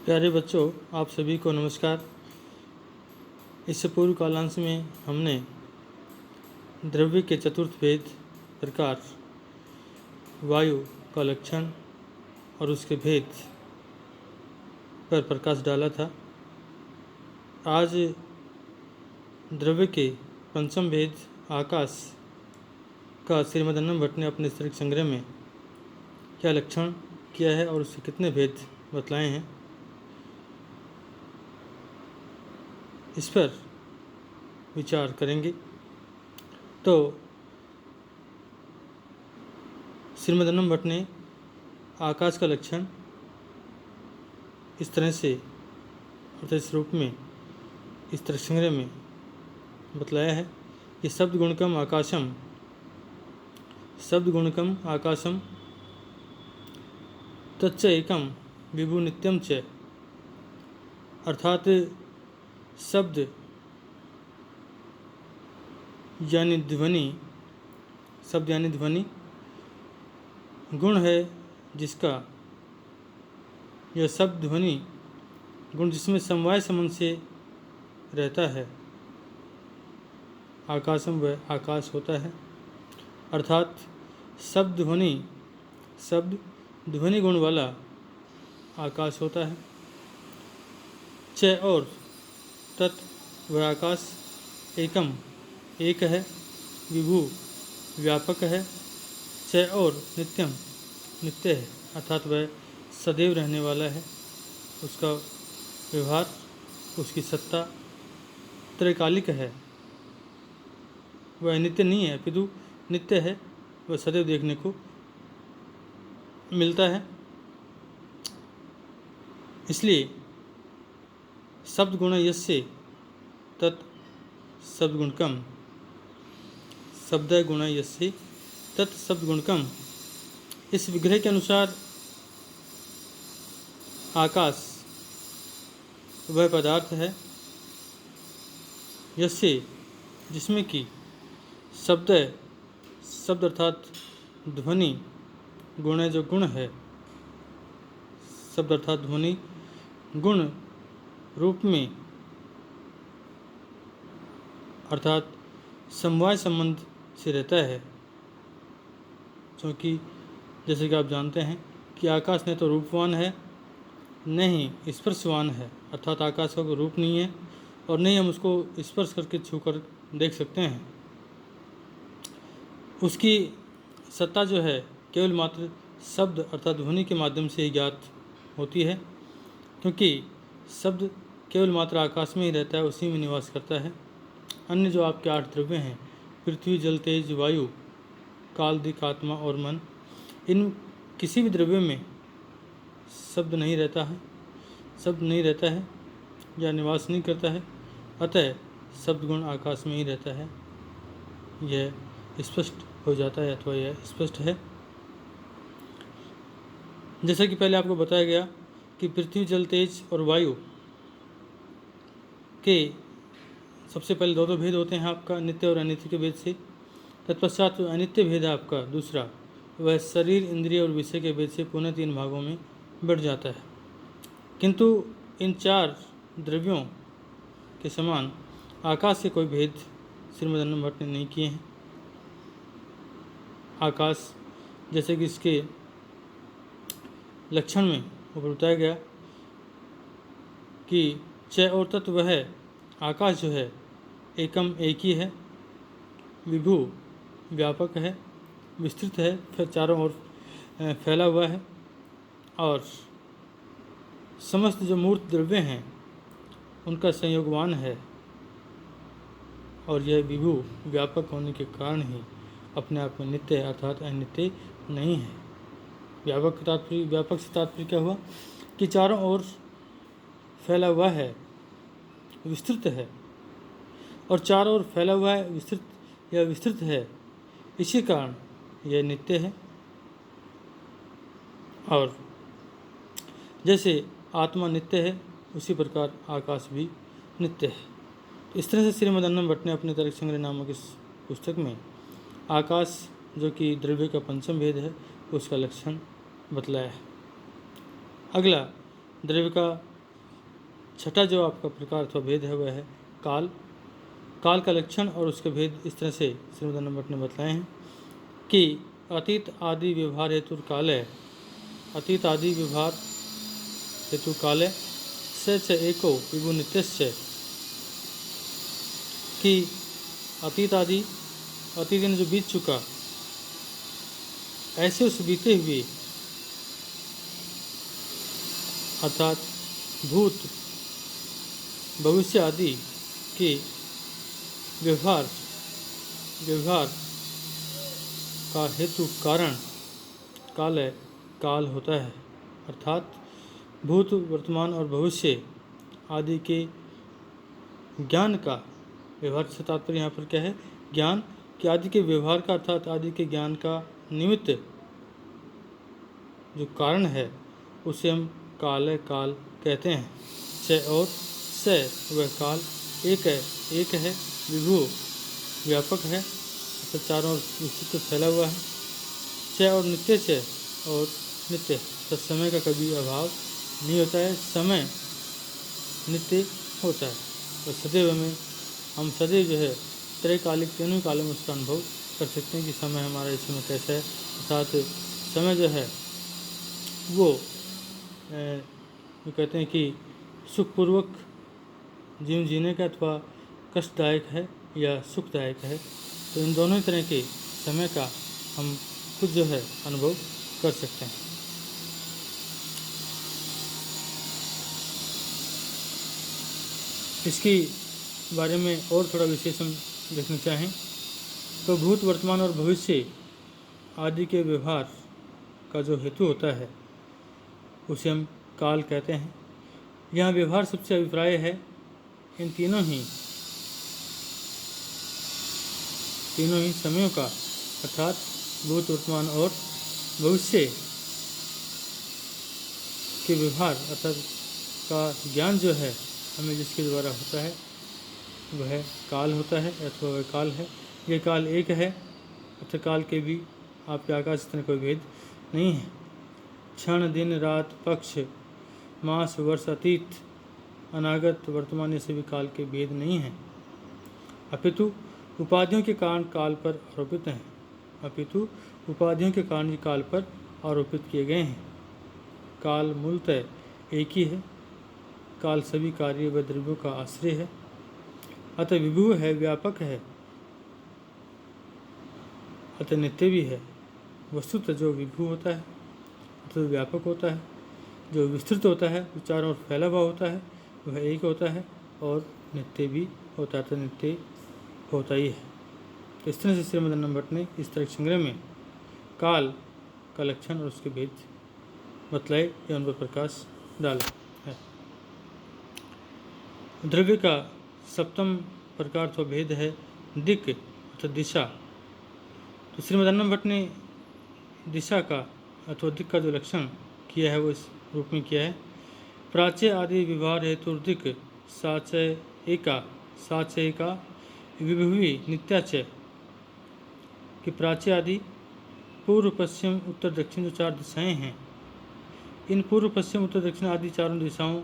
प्यारे बच्चों, आप सभी को नमस्कार। इससे पूर्व कालांश में हमने द्रव्य के चतुर्थ भेद प्रकार, वायु का लक्षण और उसके भेद पर प्रकाश डाला था। आज द्रव्य के पंचम भेद आकाश का श्रीमद् अन्नम भट्ट ने अपने स्तरिक संग्रह में क्या लक्षण किया है और उसके कितने भेद बतलाए हैं, इस पर विचार करेंगे। तो श्रीमद् अन्नम भट्ट ने आकाश का लक्षण इस तरह से अर्थात इस रूप में इस तरह संग्रह में बतलाया है कि शब्द गुणकम आकाशम तच्च एकम विभु नित्यम च, अर्थात शब्द यानी ध्वनि गुण है जिसका यह शब्द ध्वनि गुण जिसमें समवाय संबंध से रहता है, आकाशम वह आकाश होता है। अर्थात शब्द ध्वनि गुण वाला आकाश होता है। च और तत् वह आकाश एकम एक है, विभु व्यापक है, च और नित्यम नित्य है, अर्थात वह सदैव रहने वाला है। उसका व्यवहार, उसकी सत्ता त्रैकालिक है, वह नित्य नहीं है अपितु नित्य है, वह सदैव देखने को मिलता है। इसलिए शब्द गुण यस्य तत् शब्द गुणकम, शब्द गुण यस्य तत् शब्द गुणकम, इस विग्रह के अनुसार आकाश वह पदार्थ है यस्य जिसमें कि शब्द अर्थात ध्वनि गुण जो गुण है, शब्द अर्थात ध्वनि गुण रूप में अर्थात समवाय संबंध से रहता है। क्योंकि जैसे कि आप जानते हैं कि आकाश न तो रूपवान है न ही स्पर्शवान है, अर्थात आकाश का कोई रूप नहीं है और नहीं हम उसको स्पर्श करके छूकर देख सकते हैं। उसकी सत्ता जो है केवल मात्र शब्द अर्थात ध्वनि के माध्यम से ही ज्ञात होती है, क्योंकि शब्द केवल मात्र आकाश में ही रहता है, उसी में निवास करता है। अन्य जो आपके 8 द्रव्य हैं, पृथ्वी जल तेज वायु काल दिक आत्मा और मन, इन किसी भी द्रव्य में शब्द नहीं रहता है या निवास नहीं करता है, अतः शब्द गुण आकाश में ही रहता है। यह स्पष्ट हो जाता है अथवा यह स्पष्ट है। जैसा कि पहले आपको बताया गया कि पृथ्वी जल तेज और वायु के सबसे पहले दो भेद होते हैं आपका, नित्य और अनित्य के भेद से। तत्पश्चात अनित्य भेद है आपका दूसरा, वह शरीर इंद्रिय और विषय के भेद से पुनः 3 भागों में बढ़ जाता है। किंतु इन 4 द्रव्यों के समान आकाश से कोई भेद श्रीमद् अन्नम भट्ट ने नहीं किए हैं। आकाश जैसे कि इसके लक्षण में ऊपर बताया गया कि च और तत्व वह है आकाश जो है एकम एक ही है, विभु व्यापक है, विस्तृत है, फिर चारों ओर फैला हुआ है, और समस्त जो मूर्त द्रव्य हैं उनका संयोगवान है, और यह विभु व्यापक होने के कारण ही अपने आप में नित्य है, अर्थात अनित्य नहीं है। व्यापक से तात्पर्य क्या हुआ कि चारों ओर फैला हुआ है, विस्तृत है, और चारों ओर फैला हुआ है, विस्तृत है, इसी कारण यह नित्य है। और जैसे आत्मा नित्य है उसी प्रकार आकाश भी नित्य है। इस तरह से श्रीमद् अन्नम भट्ट ने अपने तर्क संग्रह नामक इस पुस्तक में आकाश जो कि द्रव्य का पंचम भेद है उसका लक्षण बतलाया है। अगला द्रव्य का छठा जो आपका प्रकार अथवा भेद है वह है काल। काल का लक्षण और उसके भेद इस तरह से श्रीमद् भट्ट ने बताए हैं कि अतीत आदि व्यवहार हेतु काल है, अतीत आदि व्यवहार हेतु काल है, से च एको विभु नित्यस्य, कि अतीत दिन जो बीत चुका ऐसे उस बीते हुए अर्थात भूत भविष्य आदि के व्यवहार का हेतु कारण काल है, काल होता है। अर्थात भूत वर्तमान और भविष्य आदि के ज्ञान का, व्यवहार से तात्पर्य यहाँ पर क्या है, ज्ञान के आदि के व्यवहार का अर्थात आदि के ज्ञान का निमित्त जो कारण है उसे हम काल कहते हैं। च और स वह काल एक है विभु व्यापक है, तो चारों ओर विस्तृत फैला हुआ है। च और नित्य, च और नित्य, तो समय का कभी अभाव नहीं होता है, समय नित्य होता है। और सदैव में हम सदैव जो है त्रैकालिक तीनों कालों में उसका अनुभव कर सकते हैं कि समय हमारा इस समय कैसा है। अर्थात समय जो है वो कहते हैं कि सुखपूर्वक जीवन जीने का अथवा कष्टदायक है या सुखदायक है, तो इन दोनों तरह के समय का हम खुद जो है अनुभव कर सकते हैं। इसकी बारे में और थोड़ा विशेष हम देखना चाहें तो भूत वर्तमान और भविष्य आदि के व्यवहार का जो हेतु होता है उसे हम काल कहते हैं। यहाँ व्यवहार सबसे अभिप्राय है इन तीनों ही समयों का, अर्थात भूत वर्तमान और भविष्य के व्यवहार अर्थात का ज्ञान जो है हमें जिसके द्वारा होता है वह काल होता है अथवा वह काल है। ये काल एक है, अर्थात काल के भी आपके आकाश इतना कोई भेद नहीं है। क्षण दिन रात पक्ष मास वर्ष अतीत अनागत वर्तमान ये सभी काल के भेद नहीं हैं, अपितु उपाधियों के कारण काल पर आरोपित हैं, अपितु उपाधियों के कारण काल पर आरोपित किए गए हैं। काल मूलतः एक ही है, काल सभी कार्य व द्रव्यों का आश्रय है, अतः विभु है, व्यापक है, अतः नित्य भी है। वस्तुतः जो विभु होता है तो व्यापक होता है, जो विस्तृत होता है, चारों ओर फैला हुआ होता है, वह एक होता है और नित्य भी होता है, तो नित्य होता ही है। तो इस तरह से श्रीमद् भट्ट ने इस तरह संग्रह में काल का लक्षण और उसके भेद बतलाए या उन पर प्रकाश डाला है। द्रव्य का सप्तम प्रकार तो भेद है दिक् अर्थात दिशा। तो श्रीमद् भट्ट ने दिशा का अथवा दिक् का जो लक्षण किया है वो इस रूप में किया है। प्राच्य आदि व्यवहार हेतु दिक् साचय एका विभुवी नित्याच, कि प्राच्य आदि पूर्व पश्चिम उत्तर दक्षिण जो चार दिशाएं हैं, इन पूर्व पश्चिम उत्तर दक्षिण आदि चारों दिशाओं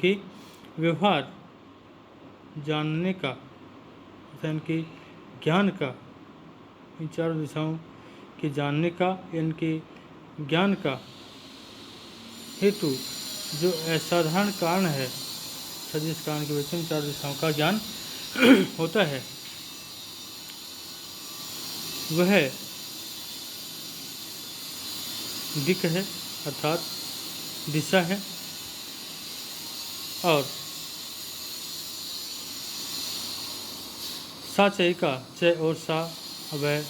के व्यवहार जानने का, इनके ज्ञान का, इन चारों दिशाओं के जानने का, इनके ज्ञान का हेतु जो असाधारण कारण है, जिस कारण के वजह से चार दिशाओं का ज्ञान होता है, वह दिक् है अर्थात दिशा है। और सा च एका, च और सा वह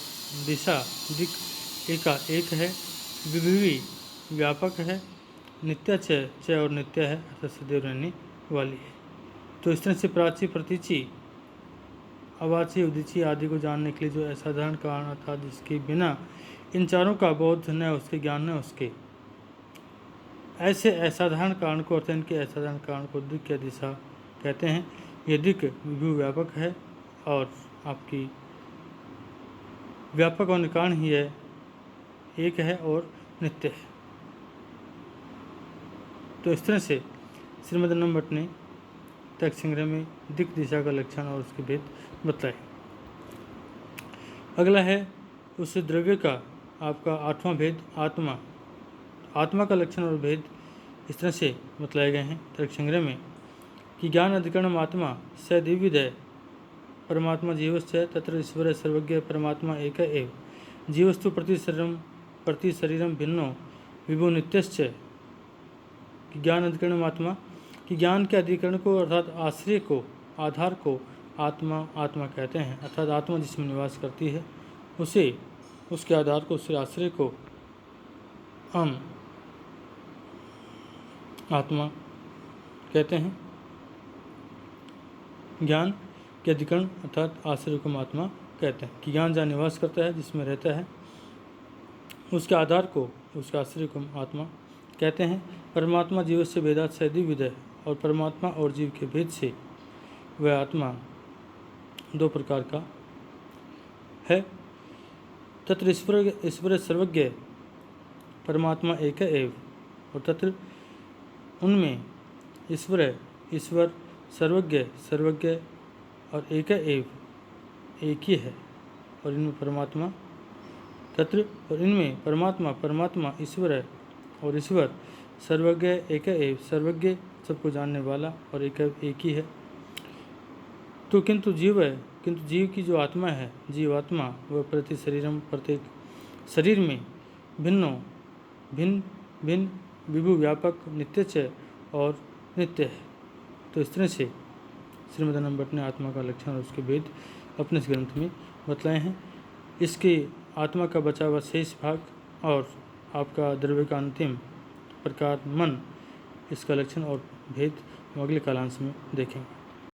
दिशा दिक् एका एक है, विभुवी व्यापक है, नित्य च और नित्य है अर्थात सदैव रहने वाली है। तो इस तरह से प्राची प्रतीची अवाची उदीची आदि को जानने के लिए जो असाधारण कारण अर्थात जिसके बिना इन चारों का बोध न उसके ज्ञान न उसके, ऐसे असाधारण कारण को अर्थात इनके असाधारण कारण को दिक् या दिशा कहते हैं। यह दिक् विभु व्यापक है और आपकी व्यापक होने कारण ही है, एक है और नित्य है। तो इस तरह से श्रीमद् भट्ट ने तर्क संग्रह में दिक् दिशा का लक्षण और उसके भेद बतलाए। अगला है उस द्रव्य का आपका 8वां भेद आत्मा। आत्मा का लक्षण और भेद इस तरह से बतलाए गए हैं तर्क संग्रह में कि ज्ञान अधिकरणम आत्मा स द्विविधः परमात्मा जीवश्च तत्र ईश्वर सर्वज्ञ परमात्मा एक एव जीवस्तु प्रति शरीरम भिन्नो विभु नित्यश्च। ज्ञान अधिकरणम आत्मा कि ज्ञान के अधिकरण को अर्थात आश्रय को आधार को आत्मा कहते हैं, अर्थात आत्मा जिसमें निवास करती है उसे उसके आधार को उसके आश्रय को हम आत्मा कहते हैं। ज्ञान के अधिकरण अर्थात आश्रय को आत्मा कहते हैं कि ज्ञान जहाँ निवास करता है जिसमें रहता है उसके आधार को उसके आश्रय को आत्मा कहते हैं। परमात्मा जीव से भेदात से द्विविधः और परमात्मा और जीव के भेद से वह आत्मा 2 प्रकार का है। तत्र ईश्वर सर्वज्ञ परमात्मा एक एव और तत्र उनमें ईश्वर सर्वज्ञ और एक एव एक ही है और इनमें परमात्मा तत्र और इनमें परमात्मा ईश्वर है और ईश्वर सर्वज्ञ एक एव सर्वज्ञ सबको जानने वाला और एक ही है। तो किंतु जीव की जो आत्मा है जीवात्मा वह प्रति शरीरम प्रत्येक शरीर में भिन्न विभु व्यापक नित्य और नित्य है। तो इस तरह से श्रीमद् भट्ट ने आत्मा का लक्षण और उसके भेद अपने इस ग्रंथ में बतलाए हैं। इसके आत्मा का बचा हुआ शेष भाग और आपका द्रव्य का अंतिम प्रकार मन, इसका लक्षण और भेद हम अगले कालांश में देखेंगे।